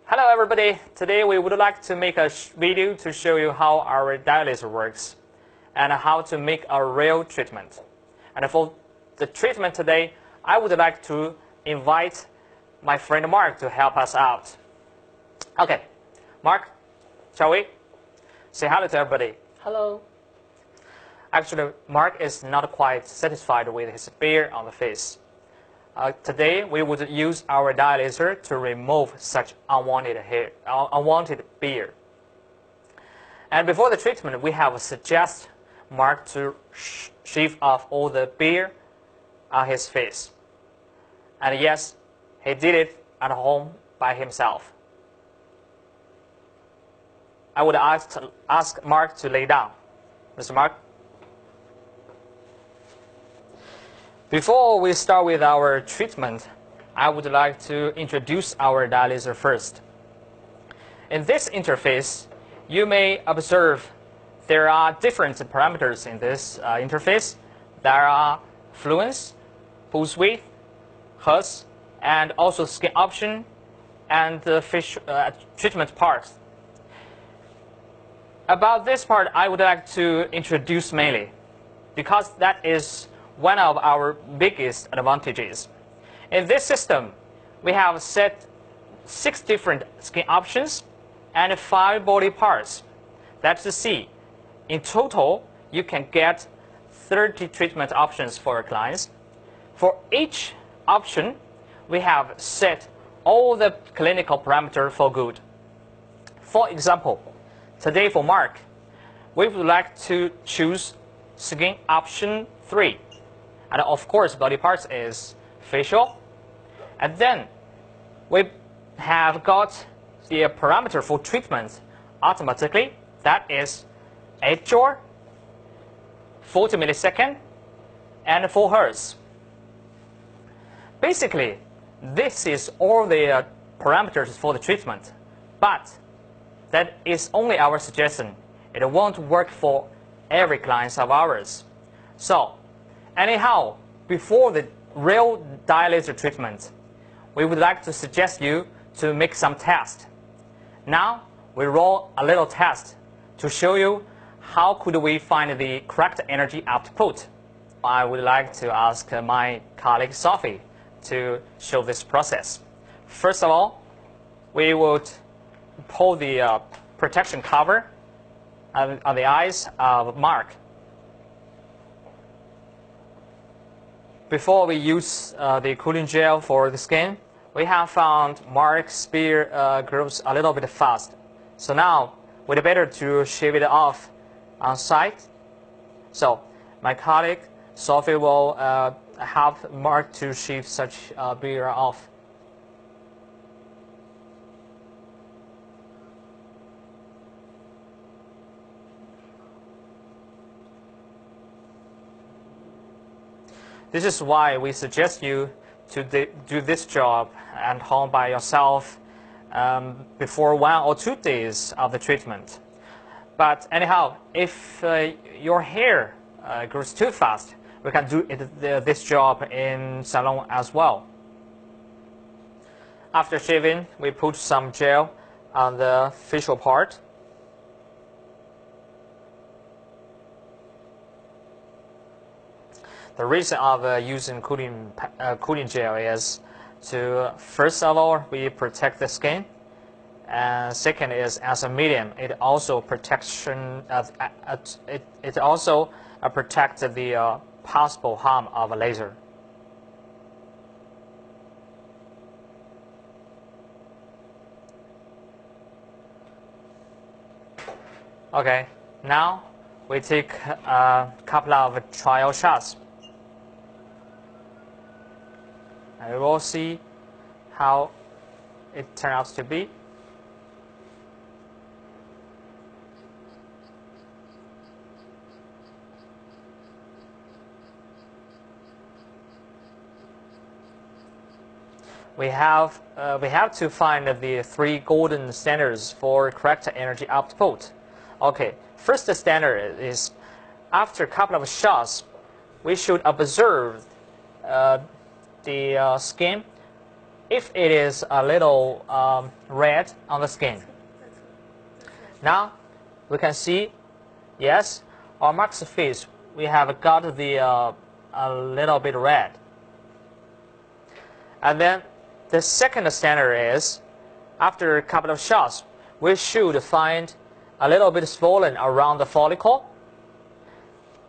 Hello everybody, today we would like to make a video to show you how our dialyzer works and how to make a real treatment. And for the treatment today, I would like to invite my friend Mark to help us out. Okay, Mark, shall we? Say hello to everybody. Hello. Actually, Mark is not quite satisfied with his beer on the face. Today, we would use our dialyzer to remove such unwanted beer. And before the treatment, we have suggest Mark to shave off all the beer on his face. And yes, he did it at home by himself. I would ask Mark to lay down. Mr. Mark? Before we start with our treatment, I would like to introduce our dialyzer first. In this interface, you may observe there are different parameters in this interface. There are fluence, pulse width, hertz, and also skin option, and the treatment part. About this part, I would like to introduce mainly, because that is one of our biggest advantages. In this system, we have set 6 different skin options and 5 body parts. That's to see, in total, you can get 30 treatment options for our clients. For each option, we have set all the clinical parameters for good. For example, today for Mark, we would like to choose skin option 3. And of course, body parts is facial. And then we have got the parameter for treatment automatically. That is 8 joule, 40 millisecond, and 4 hertz. Basically, this is all the parameters for the treatment. But that is only our suggestion. It won't work for every client of ours. So, anyhow, before the real dialyzer treatment, we would like to suggest you to make some tests. Now, we roll a little test to show you how could we find the correct energy output. I would like to ask my colleague Sophie to show this process. First of all, we would pull the protection cover on the eyes of Mark. Before we use the cooling gel for the skin, we have found Mark's beard grows a little bit fast. So now, we'd better to shave it off on site. So, my colleague Sophie will help Mark to shave such beard off. This is why we suggest you to do this job at home by yourself before 1 or 2 days of the treatment. But anyhow, if your hair grows too fast, we can do this job in salon as well. After shaving, we put some gel on the facial part. The reason of using cooling gel is to, first of all, we protect the skin, and second is as a medium, it also protects the possible harm of a laser. Okay, now we take a couple of trial shots. And we will see how it turns out to be. We have to find the 3 golden standards for correct energy output. Okay, first standard is after a couple of shots, we should observe the skin if it is a little red on the skin. Now we can see, yes, on Mark's face we have got the a little bit red. And then the second standard is, after a couple of shots, we should find a little bit swollen around the follicle.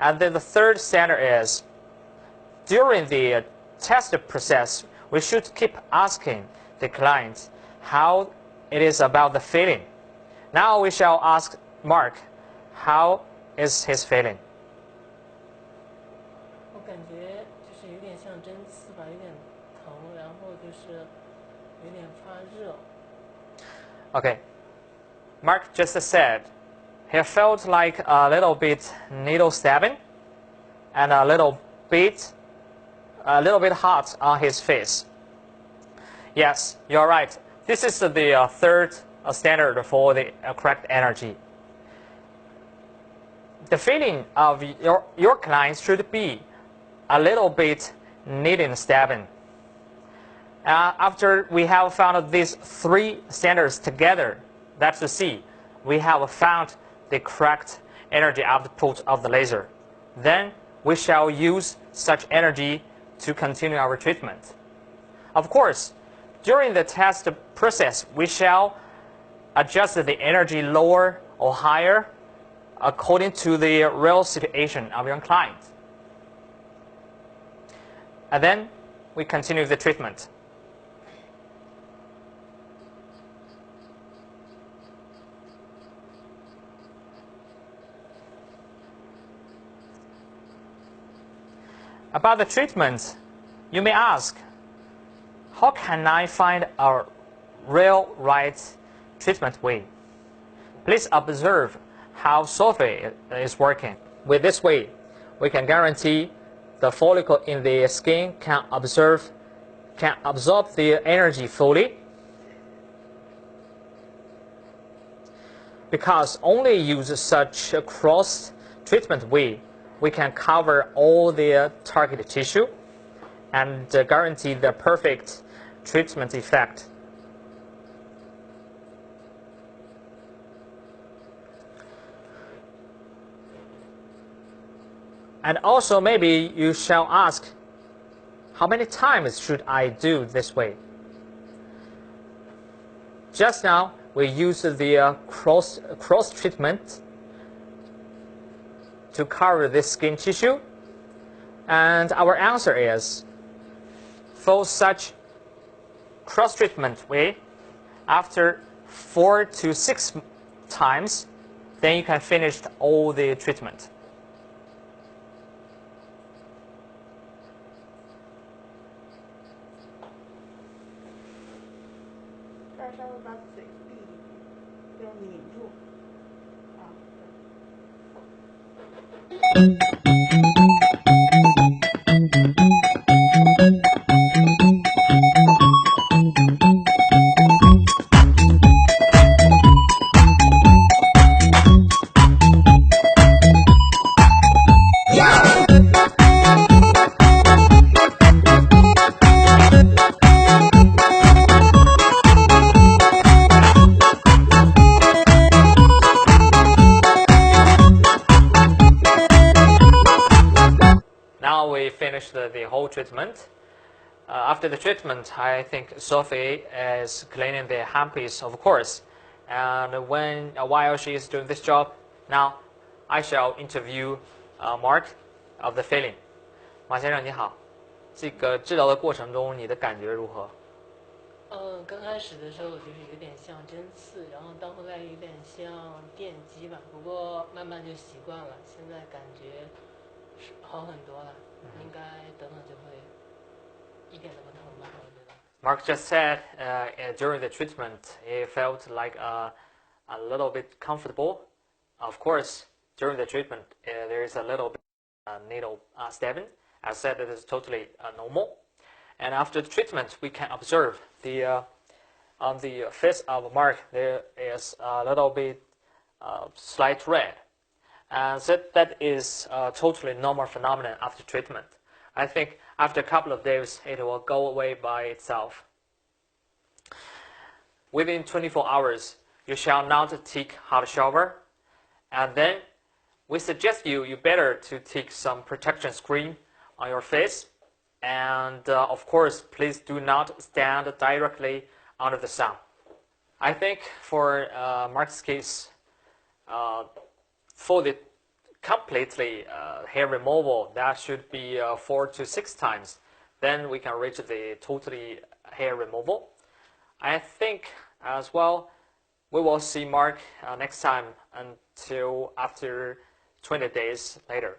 And then the third standard is, during the test process, we should keep asking the client how it is about the feeling. Now we shall ask Mark, how is his feeling? 我感觉就是有点像针刺吧，有点疼，然后就是有点发热。Okay, Mark just said he felt like a little bit needle stabbing and a little bit hot on his face. Yes, you're right. This is the third standard for the correct energy. The feeling of your client should be a little bit needle stabbing. After we have found these three standards together, that's to see, we have found the correct energy output of the laser. Then we shall use such energy to continue our treatment. Of course, during the test process, we shall adjust the energy lower or higher according to the real situation of your client. And then we continue the treatment. About the treatment, you may ask, how can I find a real right treatment way? Please observe how Sophie is working. With this way, we can guarantee the follicle in the skin can absorb the energy fully. Because only use such a cross treatment way, we can cover all the target tissue and guarantee the perfect treatment effect. And also maybe you shall ask, how many times should I do this way? Just now we used the cross treatment to cover this skin tissue, and our answer is, for such cross treatment way, after 4 to 6 times, then you can finish all the treatment. Now we finished the whole treatment. After the treatment, I think Sophie is cleaning the handpiece, of course. And while she is doing this job, now I shall interview Mark of the feeling. 马先生你好，这个治疗的过程中你的感觉如何？刚开始的时候就是有点像针刺，然后到后来有点像电击吧，不过慢慢就习惯了，现在感觉是好很多了，应该等等就会一点都不疼吧，我觉得。Mark just said during the treatment he felt like a little bit comfortable. Of course, during the treatment there is a little bit needle stabbing. I said it is totally normal. And after the treatment, we can observe on the face of Mark there is a little bit slight red, and so that is a totally normal phenomenon after treatment. I think after a couple of days it will go away by itself. within 24 hours, you shall not take hot shower. And then we suggest you better to take some protection cream on your face. And of course, please do not stand directly under the sun. I think for Mark's case, for the completely hair removal, that should be 4 to 6 times. Then we can reach the totally hair removal. I think as well, we will see Mark next time until after 20 days later.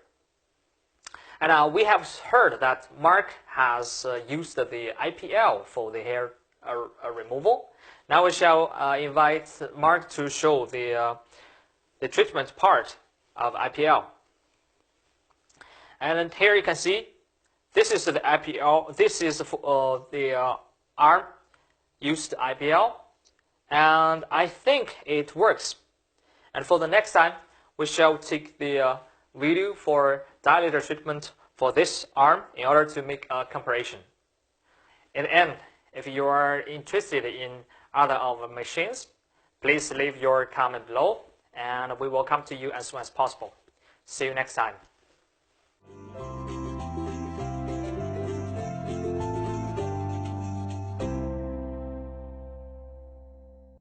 And we have heard that Mark has used the IPL for the hair removal. Now we shall invite Mark to show the treatment part of IPL. And here you can see, this is the IPL. This is the arm used IPL, and I think it works. And for the next time, we shall take the video for diode treatment for this arm in order to make a comparison. In the end, if you are interested in other of the machines, please leave your comment below, and we will come to you as soon as possible. See you next time.